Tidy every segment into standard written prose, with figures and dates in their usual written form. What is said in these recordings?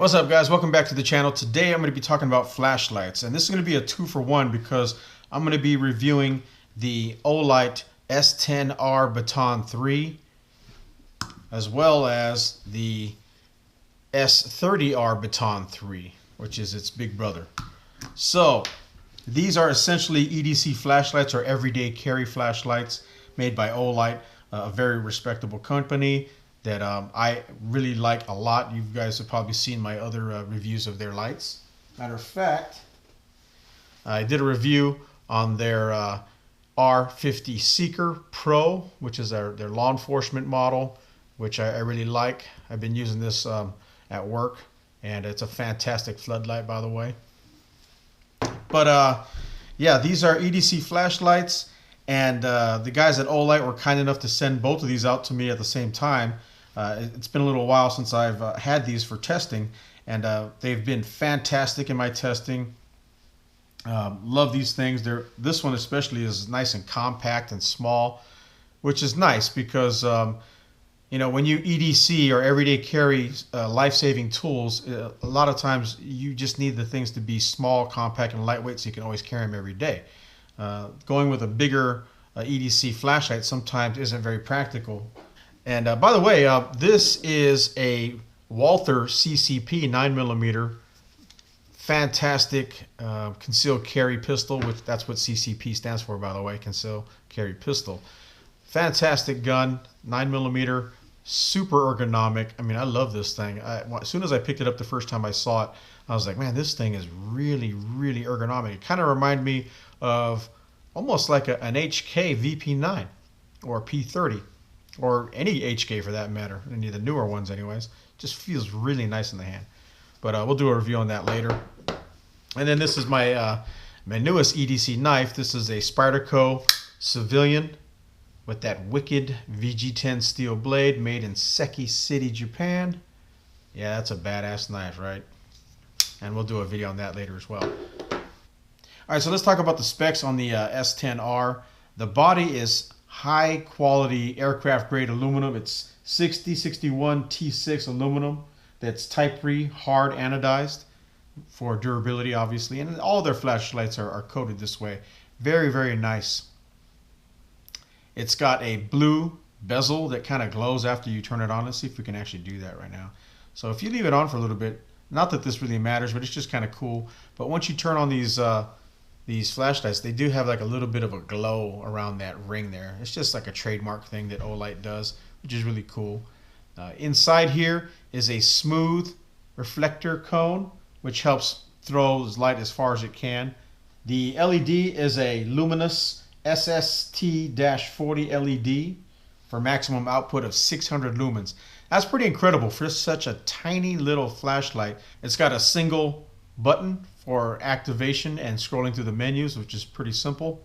What's up, guys? Welcome back to the channel. Today I'm going to be talking about flashlights, and this is going to be a 2-for-1 because I'm going to be reviewing the Olight S10R Baton 3 as well as the S30R Baton 3, which is its big brother. So these are essentially EDC flashlights, or everyday carry flashlights, made by Olight, a very respectable company that I really like a lot. You guys have probably seen my other reviews of their lights. Matter of fact, I did a review on their R50 Seeker Pro, which is their law enforcement model, which I really like. I've been using this at work, and it's a fantastic floodlight, by the way. But yeah, these are EDC flashlights, and the guys at Olight were kind enough to send both of these out to me at the same time. It's been a little while since I've had these for testing, and they've been fantastic in my testing. Love these things. This one especially is nice and compact and small, which is nice because you know, when you EDC or everyday carry life-saving tools, a lot of times you just need the things to be small, compact, and lightweight so you can always carry them every day. Going with a bigger EDC flashlight sometimes isn't very practical. And by the way, this is a Walther CCP 9mm fantastic concealed carry pistol, which that's what CCP stands for, by the way, concealed carry pistol. Fantastic gun, 9mm, super ergonomic. I mean, I love this thing. As soon as I picked it up the first time I saw it, I was like, man, this thing is really, really ergonomic. It kind of reminded me of almost like an HK VP9 or P30. Or any HK for that matter, any of the newer ones anyways. Just feels really nice in the hand. But we'll do a review on that later. And then this is my my newest EDC knife. This is a Spyderco Civilian with that wicked VG10 steel blade, made in Seki City, Japan. Yeah, that's a badass knife, right? And we'll do a video on that later as well. Alright, so let's talk about the specs on the S10R. The body is high quality aircraft grade aluminum. It's 6061 T6 aluminum that's type CREE hard anodized for durability, obviously, and all their flashlights are coated this way. Very, very nice. It's got a blue bezel that kind of glows after you turn it on. Let's see if we can actually do that right now. So if you leave it on for a little bit, not that this really matters, but it's just kind of cool. But once you turn on these flashlights, they do have like a little bit of a glow around that ring there. It's just like a trademark thing that Olight does, which is really cool. Inside here is a smooth reflector cone, which helps throw light as far as it can. The LED is a Luminus SST-40 LED for maximum output of 600 lumens. That's pretty incredible for such a tiny little flashlight. It's got a single button for activation and scrolling through the menus, which is pretty simple.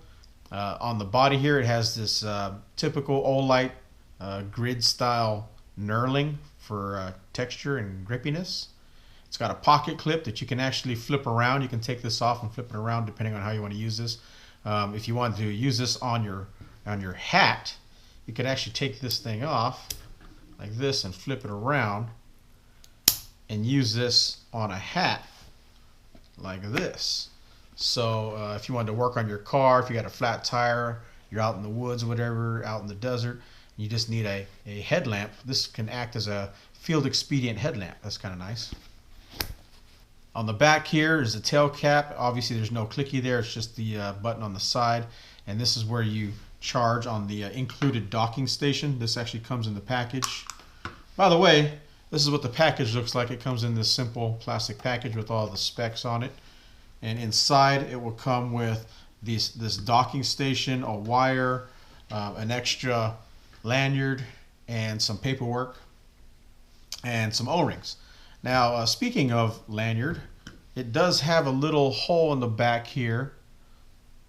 On the body here, it has this typical Olight grid style knurling for texture and grippiness. It's got a pocket clip that you can actually flip around. You can take this off and flip it around depending on how you want to use this. If you want to use this on your hat, you could actually take this thing off like this and flip it around and use this on a hat like this. So if you wanted to work on your car, if you got a flat tire, you're out in the woods or whatever, out in the desert, you just need a headlamp, this can act as a field expedient headlamp. That's kind of nice. On the back here is the tail cap. Obviously there's no clicky there, it's just the button on the side, and this is where you charge on the included docking station. This actually comes in the package. By the way, this is what the package looks like. It comes in this simple plastic package with all the specs on it. And inside it will come with this docking station, a wire, an extra lanyard, and some paperwork, and some O-rings. Now, speaking of lanyard, it does have a little hole in the back here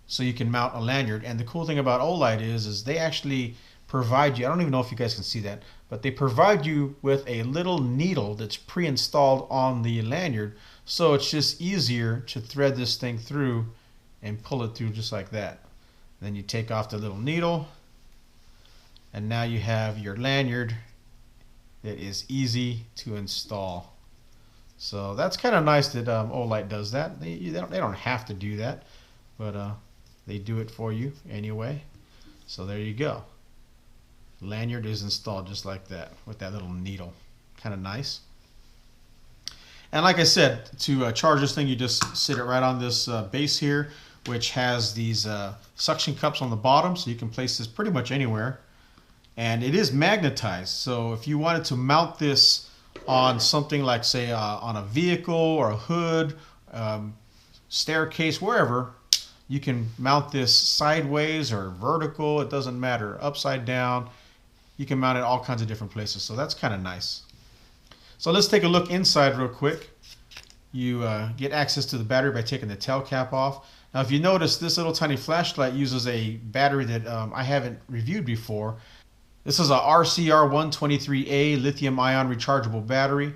so you can mount a lanyard. And the cool thing about Olight is they actually provide you, I don't even know if you guys can see that, but they provide you with a little needle that's pre-installed on the lanyard, so it's just easier to thread this thing through and pull it through just like that. Then you take off the little needle, and now you have your lanyard that is easy to install. So that's kind of nice that Olight does that. They don't have to do that, but they do it for you anyway. So there you go. Lanyard is installed just like that with that little needle. Kind of nice. And like I said, to charge this thing, you just sit it right on this base here, which has these suction cups on the bottom, so you can place this pretty much anywhere. And it is magnetized, so if you wanted to mount this on something like, say, on a vehicle or a hood, staircase, wherever, you can mount this sideways or vertical. It doesn't matter. Upside down. You can mount it all kinds of different places, so that's kind of nice. So let's take a look inside real quick. You get access to the battery by taking the tail cap off. Now, if you notice, this little tiny flashlight uses a battery that I haven't reviewed before. This is a RCR123A lithium-ion rechargeable battery.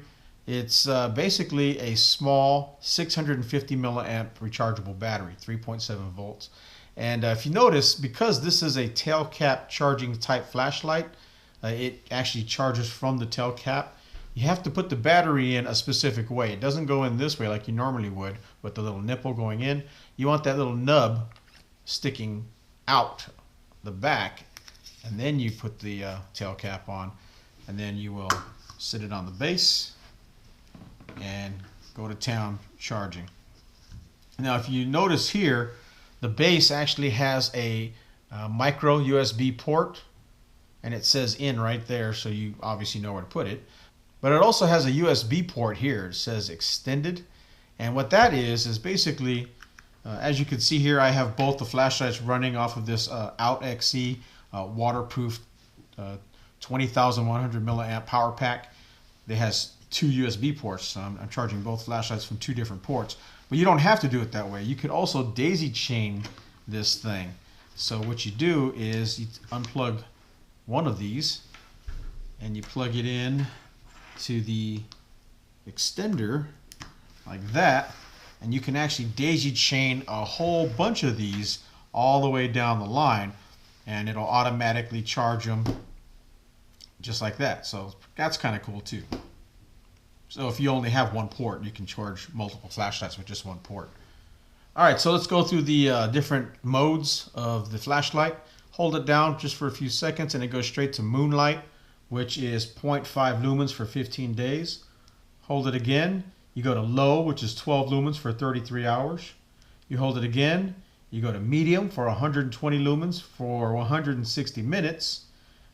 It's basically a small 650 milliamp rechargeable battery, 3.7 volts. And if you notice, because this is a tail cap charging type flashlight, it actually charges from the tail cap. You have to put the battery in a specific way. It doesn't go in this way like you normally would with the little nipple going in. You want that little nub sticking out the back, and then you put the tail cap on, and then you will sit it on the base and go to town charging. Now, if you notice here, the base actually has a micro USB port, and it says in right there, so you obviously know where to put it. But it also has a USB port here. It says extended, and what that is basically, as you can see here, I have both the flashlights running off of this Out XE waterproof 20,100 milliamp power pack. It has two USB ports, so I'm charging both flashlights from two different ports. But you don't have to do it that way. You could also daisy chain this thing. So what you do is you unplug one of these and you plug it in to the extender like that, and you can actually daisy chain a whole bunch of these all the way down the line, and it'll automatically charge them just like that. So that's kind of cool too. So if you only have one port, you can charge multiple flashlights with just one port. All right, so let's go through the different modes of the flashlight. Hold it down just for a few seconds and it goes straight to Moonlight, which is 0.5 lumens for 15 days. Hold it again, you go to Low, which is 12 lumens for 33 hours. You hold it again, you go to Medium for 120 lumens for 160 minutes.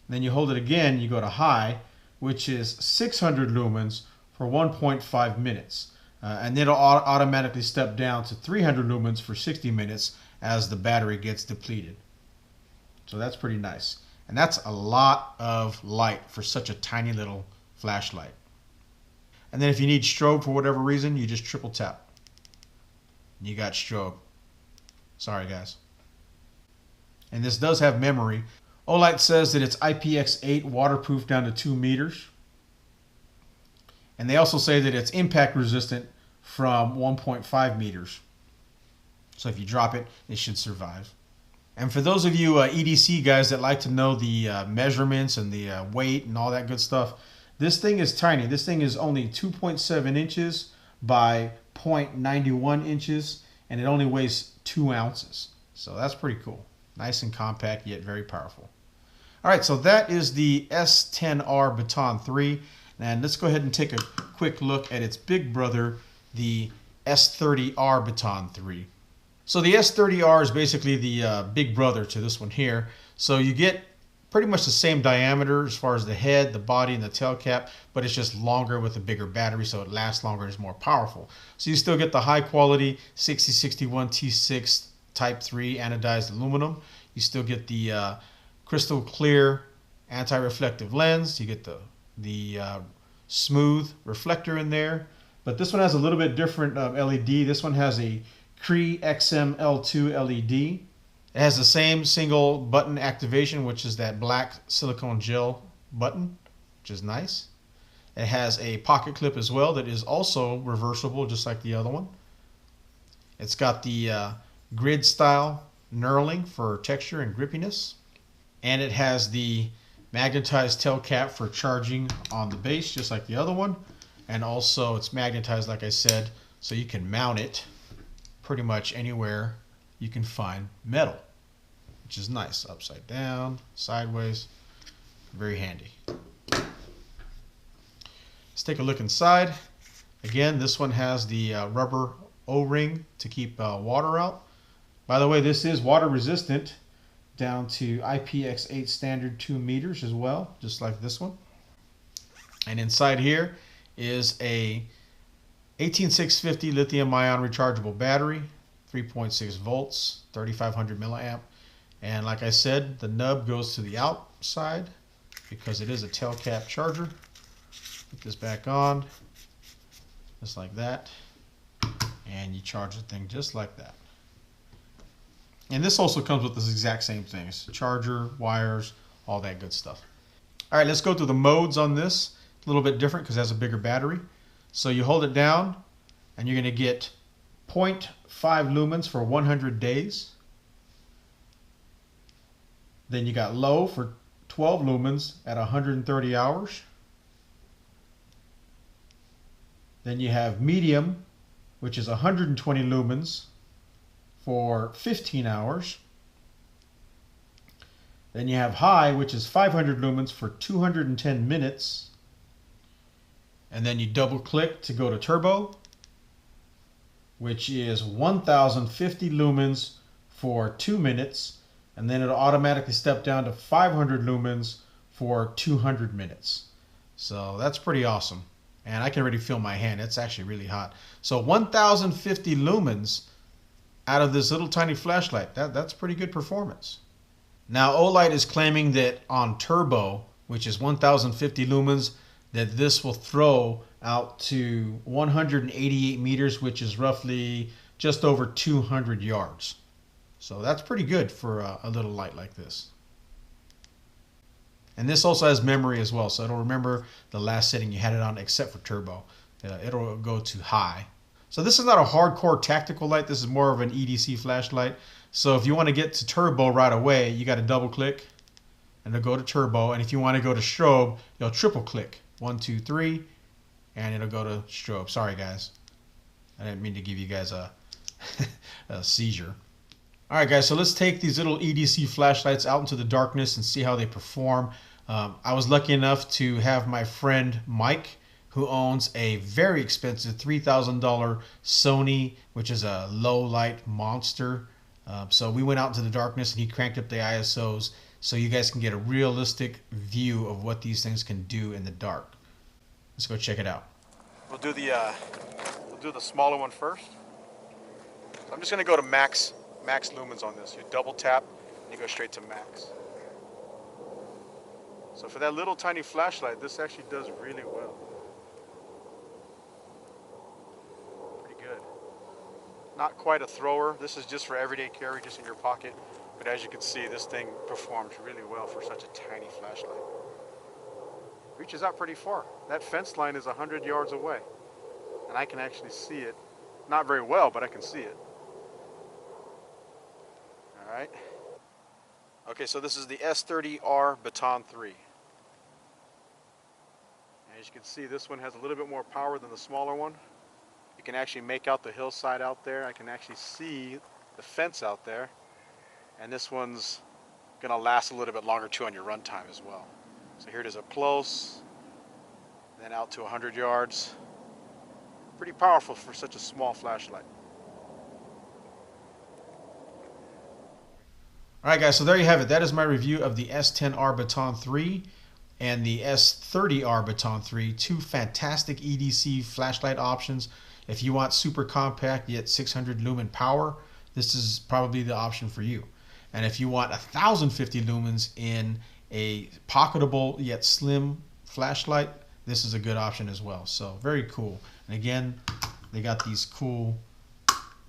Then you hold it again, you go to High, which is 600 lumens for 1.5 minutes. And it'll automatically step down to 300 lumens for 60 minutes as the battery gets depleted. So that's pretty nice. And that's a lot of light for such a tiny little flashlight. And then if you need strobe for whatever reason, you just triple tap. You got strobe. Sorry guys. And this does have memory. Olight says that it's IPX8 waterproof down to 2 meters. And they also say that it's impact resistant from 1.5 meters. So if you drop it, it should survive. And for those of you EDC guys that like to know the measurements and the weight and all that good stuff, this thing is tiny. This thing is only 2.7 inches by 0.91 inches, and it only weighs 2 ounces. So that's pretty cool. Nice and compact, yet very powerful. All right, so that is the S10R Baton 3. And let's go ahead and take a quick look at its big brother, the S30R Baton 3. So the S30R is basically the big brother to this one here. So you get pretty much the same diameter as far as the head, the body, and the tail cap, but it's just longer with a bigger battery, so it lasts longer and is more powerful. So you still get the high quality 6061 T6 Type 3 anodized aluminum. You still get the crystal clear anti-reflective lens. You get the smooth reflector in there. But this one has a little bit different LED. This one has a CREE XM-L2 LED. It has the same single button activation, which is that black silicone gel button, which is nice. It has a pocket clip as well that is also reversible, just like the other one. It's got the grid style knurling for texture and grippiness. And it has the magnetized tail cap for charging on the base, just like the other one. and also it's magnetized, like I said, so you can mount it pretty much anywhere you can find metal, which is nice. Upside down, sideways, very handy. Let's take a look inside. Again, this one has the rubber O-ring to keep water out. By the way, this is water resistant down to IPX8 standard 2 meters as well, just like this one. And inside here is a 18650 lithium ion rechargeable battery, 3.6 volts, 3500 milliamp. And like I said, the nub goes to the outside because it is a tail cap charger. Put this back on, just like that, and you charge the thing just like that. And this also comes with this exact same things: charger, wires, all that good stuff. All right, let's go through the modes on this. A little bit different because it has a bigger battery. So you hold it down and you're going to get 0.5 lumens for 100 days. Then you got low for 12 lumens at 130 hours. Then you have medium, which is 120 lumens for 15 hours. Then you have high, which is 500 lumens for 210 minutes. And then you double click to go to turbo, which is 1050 lumens for 2 minutes. And then it'll automatically step down to 500 lumens for 200 minutes. So that's pretty awesome. And I can already feel my hand. It's actually really hot. So 1050 lumens out of this little tiny flashlight. That's pretty good performance. Now Olight is claiming that on turbo, which is 1050 lumens, that this will throw out to 188 meters, which is roughly just over 200 yards. So that's pretty good for a little light like this. And this also has memory as well, so it'll remember the last setting you had it on except for turbo. It'll go to high. So this is not a hardcore tactical light. This is more of an EDC flashlight. So if you want to get to turbo right away, you got to double click and it'll go to turbo. And if you want to go to strobe, you'll triple click. 1, 2, 3, and it'll go to strobe. Sorry guys, I didn't mean to give you guys a seizure. All right guys, so let's take these little EDC flashlights out into the darkness and see how they perform. I was lucky enough to have my friend Mike, who owns a very expensive $3,000 Sony, which is a low light monster. So we went out into the darkness and he cranked up the ISOs so you guys can get a realistic view of what these things can do in the dark. Let's go check it out. We'll do the smaller one first. So I'm just going to go to max lumens on this. You double tap and you go straight to max. So for that little tiny flashlight, this actually does really well. Pretty good. Not quite a thrower. This is just for everyday carry, just in your pocket. But as you can see, this thing performs really well for such a tiny flashlight. Reaches out pretty far. That fence line is 100 yards away. And I can actually see it. Not very well, but I can see it. All right. Okay, so this is the S30R Baton 3. As you can see, this one has a little bit more power than the smaller one. You can actually make out the hillside out there. I can actually see the fence out there. And this one's gonna last a little bit longer too on your runtime as well. So here it is up close, then out to 100 yards. Pretty powerful for such a small flashlight. All right guys, so there you have it. That is my review of the S10R Baton 3 and the S30R Baton 3, two fantastic EDC flashlight options. If you want super compact yet 600 lumen power, this is probably the option for you. And if you want 1050 lumens in a pocketable yet slim flashlight, this is a good option as well. So very cool. And again, they got these cool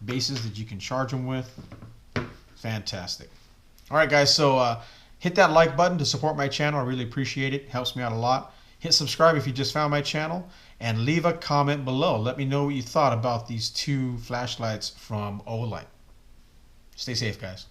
bases that you can charge them with. Fantastic. All right guys, so hit that like button to support my channel. I really appreciate it. Helps me out a lot. Hit subscribe if you just found my channel, and leave a comment below. Let me know what you thought about these two flashlights from Olight. Stay safe guys.